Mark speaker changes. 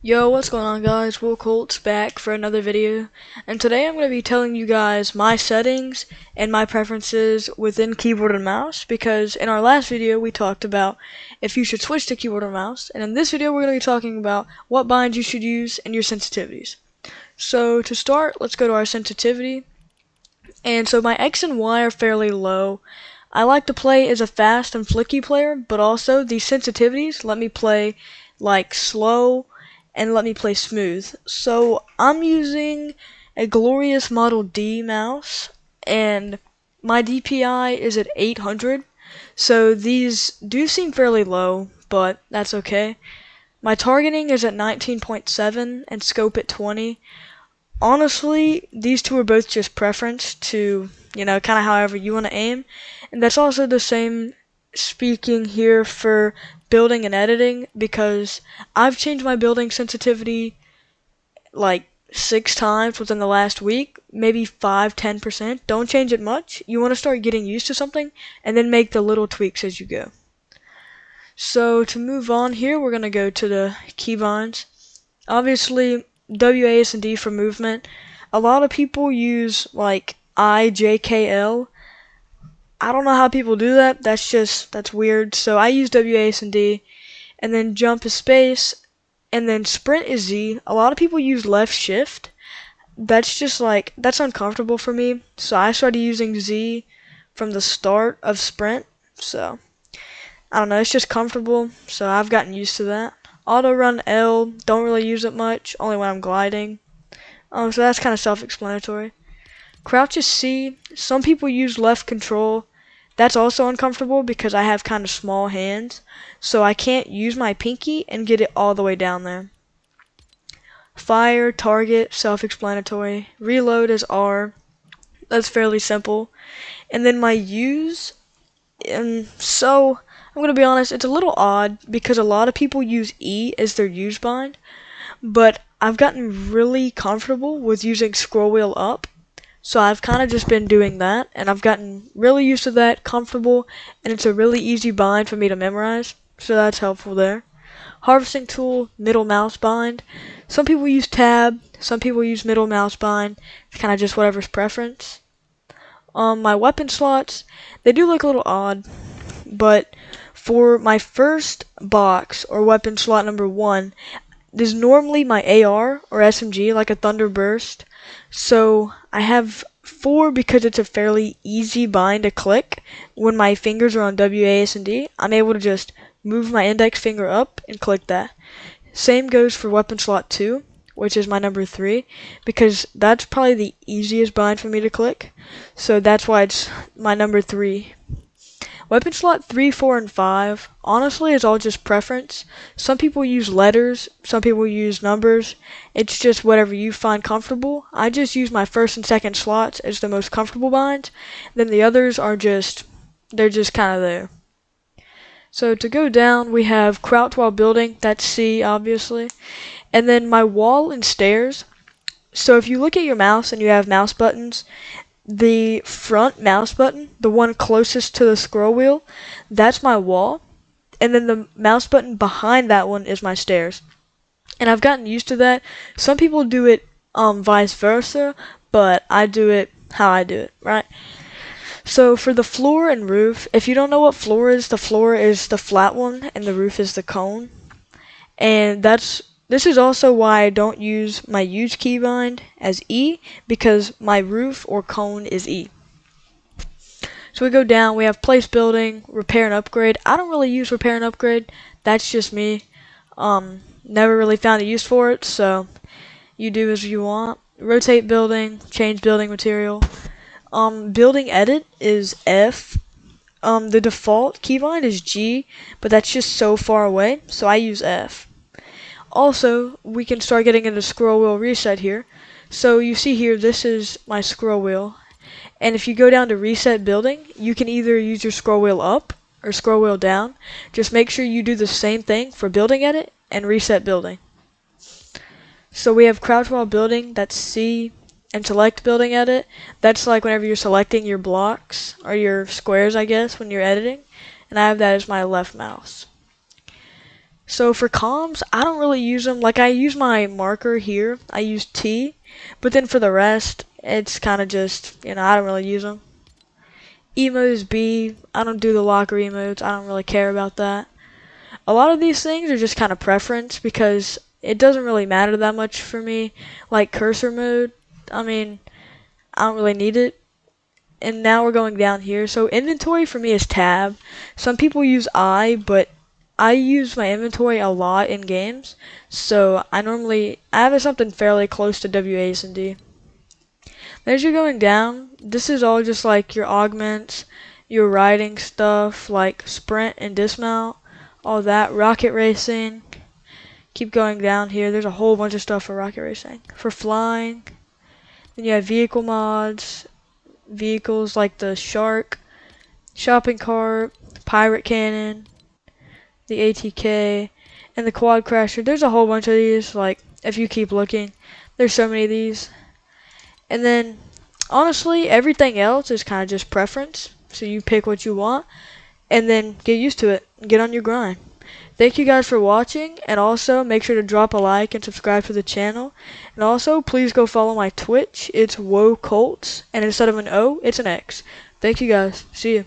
Speaker 1: Yo, what's going on guys? Will Colt's back for another video, and today I'm going to be telling you guys my settings and my preferences within keyboard and mouse, because in our last video we talked about if you should switch to keyboard or mouse, and in this video we're going to be talking about what binds you should use and your sensitivities. So to start, let's go to our sensitivity, and so my X and Y are fairly low. I like to play as a fast and flicky player, but also these sensitivities let me play like slow and let me play smooth. So I'm using a Glorius Model D mouse, and my DPI is at 800, so these do seem fairly low, but that's okay. My targeting is at 19.7 and scope at 20. Honestly, these two are both just preference to, kind of however you want to aim, and that's also the same speaking here for building and editing, because I've changed my building sensitivity like 6 times within the last week, maybe 5-10%. Don't change it much. You want to start getting used to something and then make the little tweaks as you go. So to move on here, we're going to go to the keybinds. Obviously, WASD for movement. A lot of people use like IJKL. I don't know how people do that. That's weird. So I use WASD, and then jump is space, and then sprint is Z. A lot of people use left shift. That's uncomfortable for me. So I started using Z from the start of sprint. So I don't know, it's just comfortable. So I've gotten used to that. Auto run L, don't really use it much, only when I'm gliding. So that's kind of self-explanatory. Crouch is C. Some people use left control. That's also uncomfortable because I have kind of small hands, so I can't use my pinky and get it all the way down there. Fire, target, self-explanatory. Reload is R. That's fairly simple. And then my use, so I'm going to be honest, it's a little odd because a lot of people use E as their use bind, but I've gotten really comfortable with using scroll wheel up. So I've kind of just been doing that, and I've gotten really used to that, comfortable, and it's a really easy bind for me to memorize, so that's helpful there. Harvesting tool, middle mouse bind. Some people use tab, some people use middle mouse bind. It's kind of just whatever's preference. My weapon slots, they do look a little odd, but for my first box, or weapon slot number 1, this is normally my AR or SMG, like a Thunder Burst. So I have 4 because it's a fairly easy bind to click. When my fingers are on WASD, I'm able to just move my index finger up and click that. Same goes for weapon slot 2, which is my number 3, because that's probably the easiest bind for me to click. So that's why it's my number 3. Weapon slot 3, 4, and 5, honestly, is all just preference. Some people use letters, some people use numbers. It's just whatever you find comfortable. I just use my first and second slots as the most comfortable binds. Then the others are they're just kind of there. So to go down, we have crouch while building. That's C, obviously. And then my wall and stairs. So if you look at your mouse and you have mouse buttons, the front mouse button, the one closest to the scroll wheel, that's my wall, and then the mouse button behind that one is my stairs. And I've gotten used to that. Some people do it vice versa, but I do it how I do it, right? So for the floor and roof, if you don't know what floor is the flat one and the roof is the cone. And this is also why I don't use my use keybind as E, because my roof or cone is E. So we go down, we have place building, repair and upgrade. I don't really use repair and upgrade, that's just me. Never really found a use for it, so you do as you want. Rotate building, change building material. Building edit is F. The default keybind is G, but that's just so far away, so I use F. Also, we can start getting into scroll wheel reset here. So you see here, this is my scroll wheel. And if you go down to reset building, you can either use your scroll wheel up or scroll wheel down. Just make sure you do the same thing for building edit and reset building. So we have crouch while building, that's C, and select building edit. That's like whenever you're selecting your blocks, or your squares, I guess, when you're editing. And I have that as my left mouse. So for comms, I don't really use them. Like I use my marker here, I use T, but then for the rest, it's kind of just, I don't really use them. Emotes B, I don't do the locker emotes, I don't really care about that. A lot of these things are just kind of preference because it doesn't really matter that much for me. Like cursor mode, I mean, I don't really need it. And now we're going down here. So inventory for me is tab. Some people use I, but I use my inventory a lot in games. So I have something fairly close to WASD. As you're going down, this is all just like your augments, your riding stuff like sprint and dismount, all that, rocket racing. Keep going down here. There's a whole bunch of stuff for rocket racing. For flying, then you have vehicle mods, vehicles like the shark, shopping cart, pirate cannon, the ATK, and the quad crasher. There's a whole bunch of these. Like if you keep looking, there's so many of these. And then honestly, everything else is kind of just preference. So you pick what you want and then get used to it. Get on your grind. Thank you guys for watching, and also make sure to drop a like and subscribe to the channel. And also, please go follow my Twitch. It's WoColts, and instead of an O, it's an X. Thank you guys. See you.